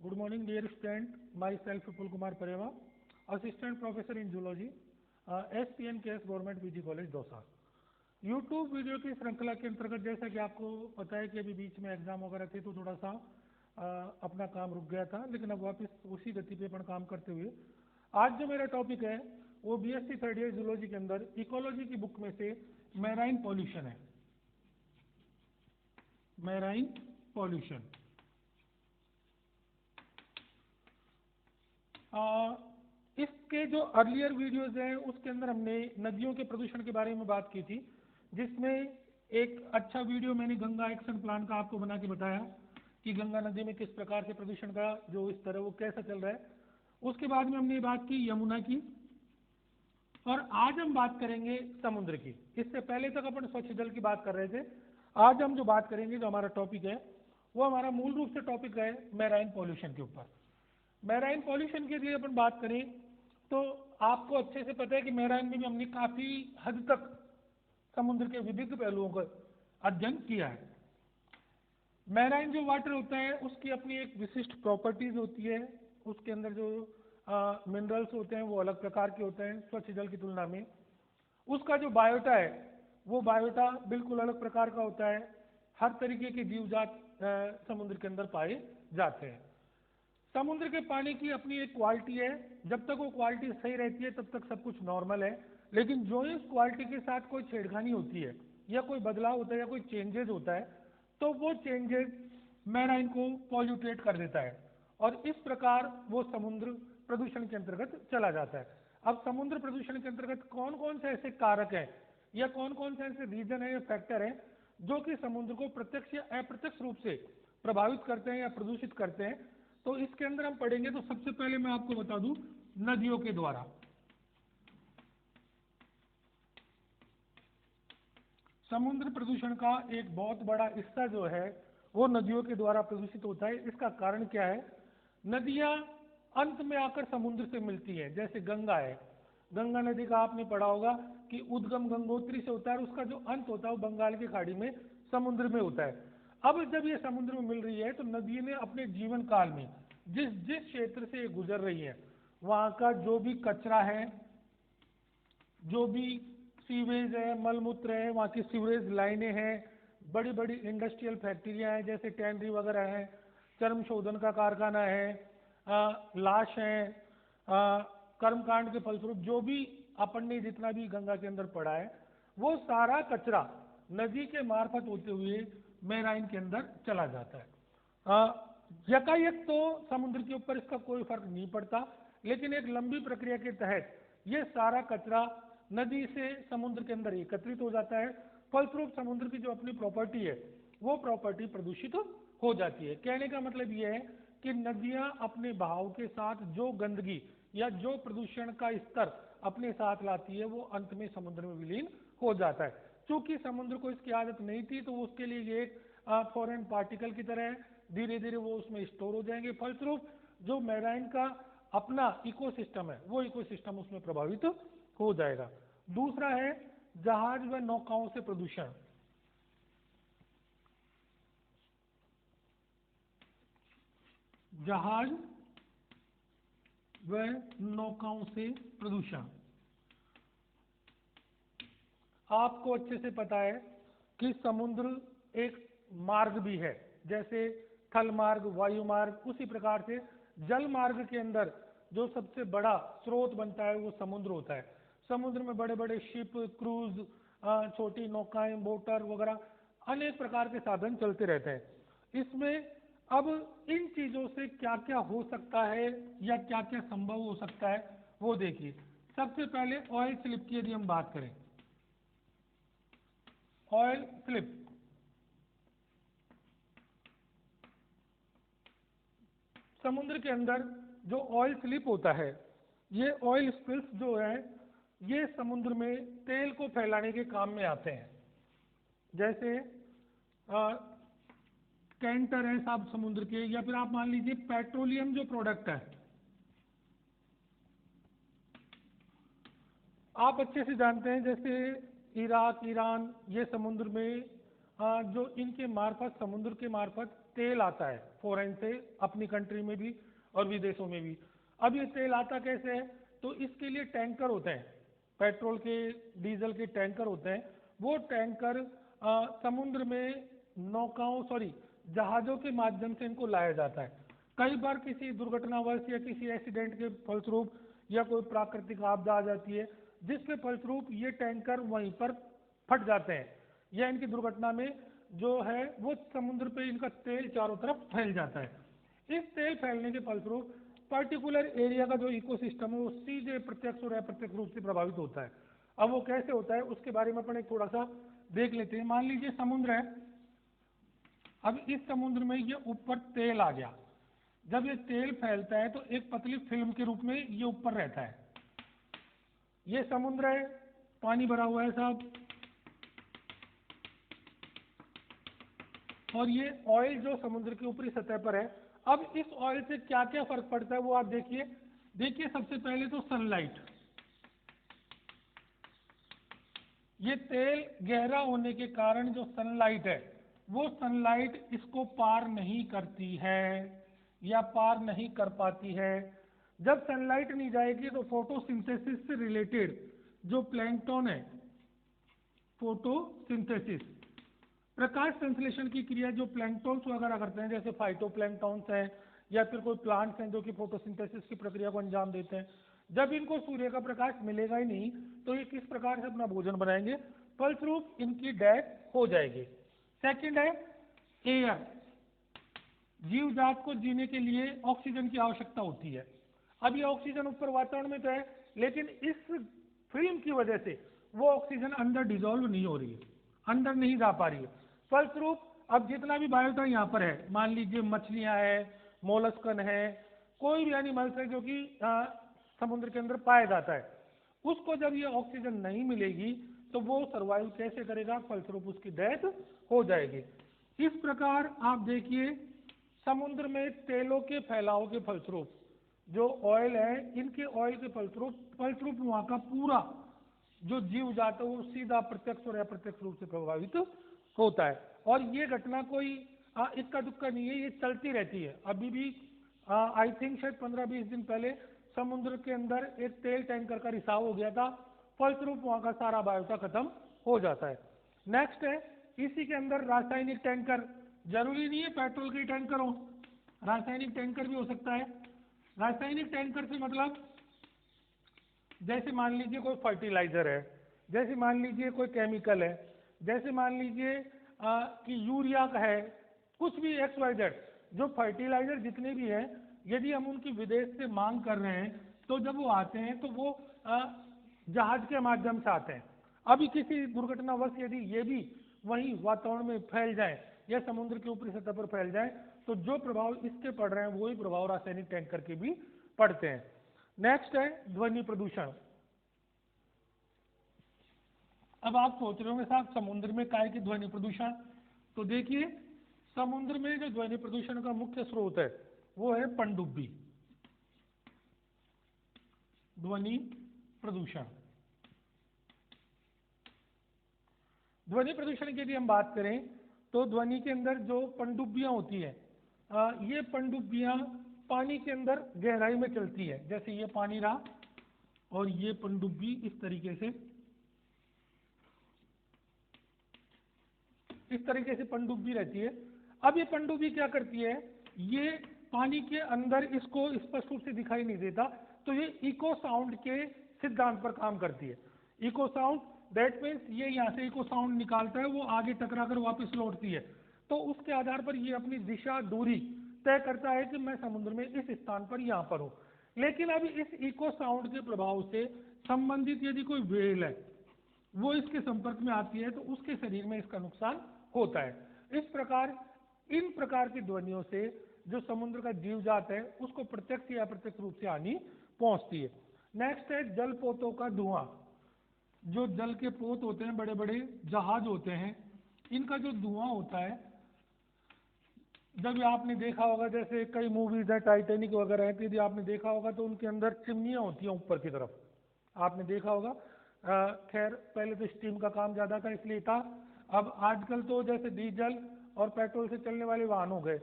Good morning, dear student. Myself, Vipul Kumar Pareva, Assistant Professor in Zoology, SPNKS Government PG College, Dausa. YouTube video की श्रृंखला के अंतर्गत जैसा कि आपको पता है कि अभी बीच में एग्जाम वगैरह थे तो थोड़ा सा अपना काम रुक गया था, लेकिन अब वापस उसी गति पे अपन काम करते हुए आज जो मेरा टॉपिक है वो बीएससी थर्ड ईयर जूलॉजी के अंदर इकोलॉजी की बुक में से मैराइन पॉल्यूशन है। मैराइन पॉल्यूशन इसके जो अर्लियर वीडियोज हैं उसके अंदर हमने नदियों के प्रदूषण के बारे में बात की थी, जिसमें एक अच्छा वीडियो मैंने गंगा एक्शन प्लान का आपको बना के बताया कि गंगा नदी में किस प्रकार से प्रदूषण का जो स्तर है वो कैसा चल रहा है। उसके बाद में हमने बात की यमुना की, और आज हम बात करेंगे समुद्र की। इससे पहले तक अपन स्वच्छ जल की बात कर रहे थे। आज हम जो बात करेंगे, जो हमारा टॉपिक है वो हमारा मूल रूप से टॉपिक है मैराइन पॉल्यूशन के ऊपर। मैराइन पॉल्यूशन के लिए अपन बात करें तो आपको अच्छे से पता है कि मैराइन में भी हमने काफी हद तक समुद्र के विविध पहलुओं का अध्ययन किया है। मैराइन जो वाटर होता है उसकी अपनी एक विशिष्ट प्रॉपर्टीज होती है, उसके अंदर जो मिनरल्स होते हैं वो अलग प्रकार के होते हैं स्वच्छ जल की तुलना में। उसका जो बायोटा है वो बायोटा बिल्कुल अलग प्रकार का होता है। हर तरीके के जीवजात समुद्र के अंदर पाए जाते हैं। समुद्र के पानी की अपनी एक क्वालिटी है, जब तक वो क्वालिटी सही रहती है तब तक सब कुछ नॉर्मल है, लेकिन जो इस क्वालिटी के साथ कोई छेड़खानी होती है या कोई बदलाव होता है या कोई चेंजेस होता है तो वो चेंजेस मैराइन को पॉल्यूटेट कर देता है, और इस प्रकार वो समुद्र प्रदूषण के अंतर्गत चला जाता है। अब समुद्र प्रदूषण के अंतर्गत कौन कौन से ऐसे कारक हैं या कौन कौन से ऐसे रीजन है या फैक्टर है जो कि समुद्र को प्रत्यक्ष या अप्रत्यक्ष रूप से प्रभावित करते हैं या प्रदूषित करते हैं, तो इसके अंदर हम पढ़ेंगे। तो सबसे पहले मैं आपको बता दूं, नदियों के द्वारा समुद्र प्रदूषण का एक बहुत बड़ा हिस्सा जो है वो नदियों के द्वारा प्रदूषित होता है। इसका कारण क्या है? नदियां अंत में आकर समुद्र से मिलती है। जैसे गंगा है, गंगा नदी का आपने पढ़ा होगा कि उद्गम गंगोत्री से होता है और उसका जो अंत होता है वो बंगाल की खाड़ी में समुद्र में होता है। अब जब ये समुद्र में मिल रही है तो नदी ने अपने जीवन काल में जिस जिस क्षेत्र से ये गुजर रही है वहां का जो भी कचरा है, जो भी सीवेज है, मलमूत्र है, वहाँ की सीवरेज लाइनें हैं, बड़ी बड़ी इंडस्ट्रियल फैक्ट्रियाँ हैं जैसे टैनरी वगैरह हैं, चर्म शोधन का कारखाना है, लाश है, कर्मकांड के फलस्वरूप जो भी अपन ने जितना भी गंगा के अंदर पड़ा है वो सारा कचरा नदी के मार्फत होते हुए मैराइन के अंदर चला जाता है। यकायक तो समुद्र के ऊपर इसका कोई फर्क नहीं पड़ता, लेकिन एक लंबी प्रक्रिया के तहत ये सारा कचरा नदी से समुद्र के अंदर एकत्रित हो जाता है। फलस्वरूप समुद्र की जो अपनी प्रॉपर्टी है वो प्रॉपर्टी प्रदूषित हो जाती है। कहने का मतलब ये है कि नदियां अपने बहाव के साथ जो गंदगी या जो प्रदूषण का स्तर अपने साथ लाती है वो अंत में समुद्र में विलीन हो जाता है। चूंकि समुद्र को इसकी आदत नहीं थी तो उसके लिए ये एक फॉरेन पार्टिकल की तरह है, धीरे धीरे वो उसमें स्टोर हो जाएंगे। फलस्वरूप जो मैराइन का अपना इकोसिस्टम है वो इकोसिस्टम उसमें प्रभावित हो जाएगा। दूसरा है जहाज व नौकाओं से प्रदूषण। जहाज व नौकाओं से प्रदूषण आपको अच्छे से पता है कि समुद्र एक मार्ग भी है, जैसे थल मार्ग, वायु मार्ग, उसी प्रकार से जल मार्ग के अंदर जो सबसे बड़ा स्रोत बनता है वो समुद्र होता है। समुद्र में बड़े बड़े शिप, क्रूज, छोटी नौकाएं, मोटर वगैरह अनेक प्रकार के साधन चलते रहते हैं। इसमें अब इन चीजों से क्या क्या हो सकता है या क्या क्या संभव हो सकता है वो देखिए। सबसे पहले ऑयल स्लिप की यदि हम बात करें, ऑयल स्लिप समुद्र के अंदर जो ऑयल स्लिप होता है, ये ऑयल स्पिल्स जो है ये समुद्र में तेल को फैलाने के काम में आते हैं। जैसे कैंटर है साहब समुद्र के, या फिर आप मान लीजिए पेट्रोलियम जो प्रोडक्ट है, आप अच्छे से जानते हैं जैसे इराक, ईरान, ये समुद्र में जो इनके मार्फत, समुद्र के मार्फत तेल आता है फॉरेन से, अपनी कंट्री में भी और विदेशों में भी। अब ये तेल आता कैसे है? तो इसके लिए टैंकर होते हैं, पेट्रोल के, डीजल के टैंकर होते हैं। वो टैंकर समुद्र में नौकाओं, सॉरी, जहाज़ों के माध्यम से इनको लाया जाता है। कई बार किसी दुर्घटनावश या किसी एक्सीडेंट के फलस्वरूप या कोई प्राकृतिक आपदा आ जाती है, जिसके फलस्वरूप ये टैंकर वहीं पर फट जाते हैं, या इनकी दुर्घटना में जो है वो समुद्र पे इनका तेल चारों तरफ फैल जाता है। इस तेल फैलने के फलस्वरूप पर्टिकुलर एरिया का जो इकोसिस्टम है वो सीधे प्रत्यक्ष और अप्रत्यक्ष रूप से प्रभावित होता है। अब वो कैसे होता है उसके बारे में अपन एक थोड़ा सा देख लेते हैं। मान लीजिए समुद्र है, अब इस समुद्र में ये ऊपर तेल आ गया। जब ये तेल फैलता है तो एक पतली फिल्म के रूप में ये ऊपर रहता है। ये समुद्र है, पानी भरा हुआ है साहब, और ये ऑयल जो समुद्र की ऊपरी सतह पर है। अब इस ऑयल से क्या क्या फर्क पड़ता है वो आप देखिए। देखिए सबसे पहले तो सनलाइट, ये तेल गहरा होने के कारण जो सनलाइट है वो सनलाइट इसको पार नहीं करती है या पार नहीं कर पाती है। जब सनलाइट नहीं जाएगी तो फोटोसिंथेसिस से रिलेटेड जो प्लैंकटन है, फोटोसिंथेसिस प्रकाश संश्लेषण की क्रिया जो प्लैंकटन्स वगैरह करते हैं, जैसे फाइटोप्लैंकटन्स हैं या फिर कोई प्लांट्स हैं जो कि फोटोसिंथेसिस की प्रक्रिया को अंजाम देते हैं, जब इनको सूर्य का प्रकाश मिलेगा ही नहीं तो ये किस प्रकार से अपना भोजन बनाएंगे? फलस्वरूप इनकी डेथ हो जाएगी। सेकंड है एयर। जीव जात को जीने के लिए ऑक्सीजन की आवश्यकता होती है। अब ये ऑक्सीजन ऊपर वातावरण में तो है, लेकिन इस फिल्म की वजह से वो ऑक्सीजन अंदर डिजोल्व नहीं हो रही है, अंदर नहीं जा पा रही है। फलस्वरूप अब जितना भी बायोटा यहाँ पर है, मान लीजिए मछलियां हैं, मोलस्कन है, कोई भी एनिमल्स है जो कि समुद्र के अंदर पाया जाता है, उसको जब ये ऑक्सीजन नहीं मिलेगी तो वो सर्वाइव कैसे करेगा? फलस्वरूप उसकी डेथ हो जाएगी। इस प्रकार आप देखिए समुद्र में तेलों के फैलाव के फलस्वरूप जो ऑयल है, इनके ऑयल के फलस्वरूप वहां का पूरा जो जीव जात है वो सीधा प्रत्यक्ष और अप्रत्यक्ष रूप से प्रभावित होता है। और ये घटना कोई इक्का दुक्का नहीं है, ये चलती रहती है। अभी भी आई थिंक शायद 15-20 दिन पहले समुद्र के अंदर एक तेल टैंकर का रिसाव हो गया था, फलस्वरूप वहां का सारा बायोटा खत्म हो जाता है। नेक्स्ट है इसी के अंदर रासायनिक टैंकर। जरूरी नहीं है पेट्रोल के टैंकर हो, रासायनिक टैंकर भी हो सकता है। रासायनिक टैंकर से मतलब जैसे मान लीजिए कोई फर्टिलाइजर है, जैसे मान लीजिए कोई केमिकल है, जैसे मान लीजिए कि यूरिया का है, कुछ भी XYZ जो फर्टिलाइजर जितने भी हैं, यदि हम उनकी विदेश से मांग कर रहे हैं तो जब वो आते हैं तो वो जहाज के माध्यम से आते हैं। अभी किसी दुर्घटनावश यदि ये भी वहीं वातावरण में फैल जाए या समुद्र की ऊपरी सतह पर फैल जाए तो जो प्रभाव इसके पड़ रहे हैं वही प्रभाव रासायनिक टैंकर के भी पड़ते हैं। नेक्स्ट है ध्वनि प्रदूषण। अब आप सोच रहे होंगे साहब समुद्र में काय की ध्वनि प्रदूषण, तो देखिए समुद्र में जो ध्वनि प्रदूषण का मुख्य स्रोत है वो है पनडुब्बी। ध्वनि प्रदूषण, ध्वनि प्रदूषण की यदि हम बात करें तो ध्वनि के अंदर जो पनडुब्बियां होती है, ये पनडुब्बियां पानी के अंदर गहराई में चलती है। जैसे ये पानी रहा और ये पनडुब्बी इस तरीके से पनडुब्बी रहती है। अब ये पनडुब्बी क्या करती है, ये पानी के अंदर इसको स्पष्ट रूप से दिखाई नहीं देता तो ये इको साउंड के सिद्धांत पर काम करती है। इको साउंड दैट मीन्स ये यहाँ से इको साउंड निकालता है, वो आगे टकरा कर वापस लौटती है, तो उसके आधार पर ये अपनी दिशा दूरी तय करता है कि मैं समुद्र में इस स्थान पर यहाँ पर हूँ। लेकिन अभी इस इको साउंड के प्रभाव से संबंधित यदि कोई वेल है वो इसके संपर्क में आती है तो उसके शरीर में इसका नुकसान होता है। इस प्रकार इन प्रकार की ध्वनियों से जो समुद्र का जीव जात है उसको प्रत्यक्ष या अप्रत्यक्ष रूप से हानि पहुंचती है। नेक्स्ट है जलपोतों का धुआं। जो जल के पोत होते हैं, बड़े बड़े जहाज होते हैं, इनका जो धुआं होता है, जब आपने देखा होगा जैसे कई मूवीज है टाइटैनिक वगैरह है, तो यदि आपने देखा होगा तो उनके अंदर चिमनियां होती हैं ऊपर की तरफ, आपने देखा होगा। खैर पहले तो स्टीम का काम ज्यादा था इसलिए था, अब आजकल तो जैसे डीजल और पेट्रोल से चलने वाले वाहन हो गए,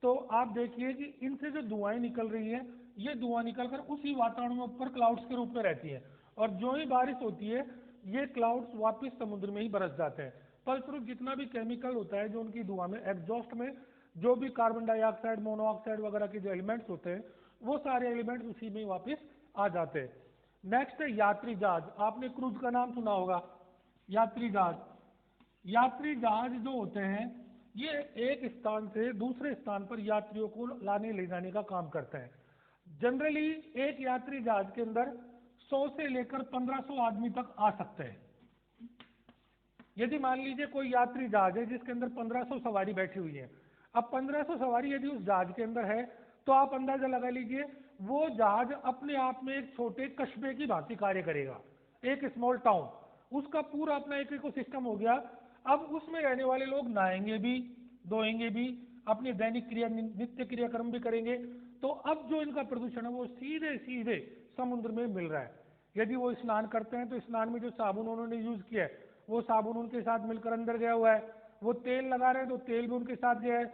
तो आप देखिए कि इनसे जो धुआएं निकल रही है, ये धुआं निकलकर उसी वातावरण में ऊपर क्लाउड्स के रूप में रहती है, और जो ही बारिश होती है ये क्लाउड्स वापस समुद्र में ही बरस जाते हैं। फलस्वरूप जितना भी केमिकल होता है जो उनकी धुआं में, एग्जॉस्ट में जो भी कार्बन डाइऑक्साइड, मोनोऑक्साइड वगैरह के जो एलिमेंट्स होते हैं, वो सारे एलिमेंट्स उसी में वापस आ जाते हैं। नेक्स्ट है यात्री जहाज। आपने क्रूज का नाम सुना होगा। यात्री जहाज, यात्री जहाज जो होते हैं ये एक स्थान से दूसरे स्थान पर यात्रियों को लाने ले जाने का काम करते हैं। जनरली एक यात्री जहाज के अंदर 100 से लेकर 1500 आदमी तक आ सकते हैं। यदि मान लीजिए कोई यात्री जहाज है जिसके अंदर 1500 सवारी बैठी हुई है, अब 1500 सवारी यदि उस जहाज के अंदर है, तो आप अंदाजा लगा लीजिए वो जहाज अपने आप में एक छोटे कस्बे की भांति कार्य करेगा, एक स्मॉल टाउन। उसका पूरा अपना एक इकोसिस्टम हो गया। अब उसमें रहने वाले लोग नहाएंगे भी, धोएंगे भी, अपनी दैनिक क्रिया, नित्य क्रियाक्रम भी करेंगे। तो अब जो इनका प्रदूषण है वो सीधे सीधे समुद्र में मिल रहा है। यदि वो स्नान करते हैं तो स्नान में जो साबुन उन्होंने यूज किया है वो साबुन उनके साथ मिलकर अंदर गया हुआ है। वो तेल लगा रहे हैं तो तेल भी उनके साथ गया है।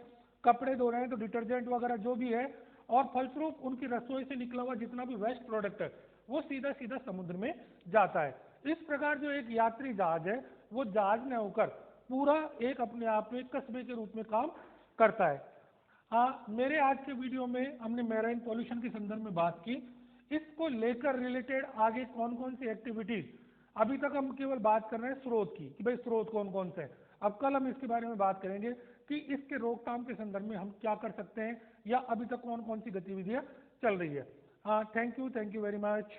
कपड़े धो रहे हैं तो डिटर्जेंट वगैरह जो भी है, और फलस्वरूप उनकी रसोई से निकला हुआ जितना भी वेस्ट प्रोडक्ट है वो सीधा सीधा समुद्र में जाता है। इस प्रकार जो एक यात्री जहाज है वो जहाज न होकर पूरा एक अपने आप में कस्बे के रूप में काम करता है। हाँ, मेरे आज के वीडियो में हमने मैराइन पॉल्यूशन के संदर्भ में बात की। इसको लेकर रिलेटेड आगे कौन कौन सी एक्टिविटीज, अभी तक हम केवल बात कर रहे हैं स्रोत की कि भाई स्रोत कौन कौन से हैं। अब कल हम इसके बारे में बात करेंगे कि इसके रोकथाम के संदर्भ में हम क्या कर सकते हैं या अभी तक कौन कौन सी गतिविधियां चल रही है। हाँ, थैंक यू वेरी मच।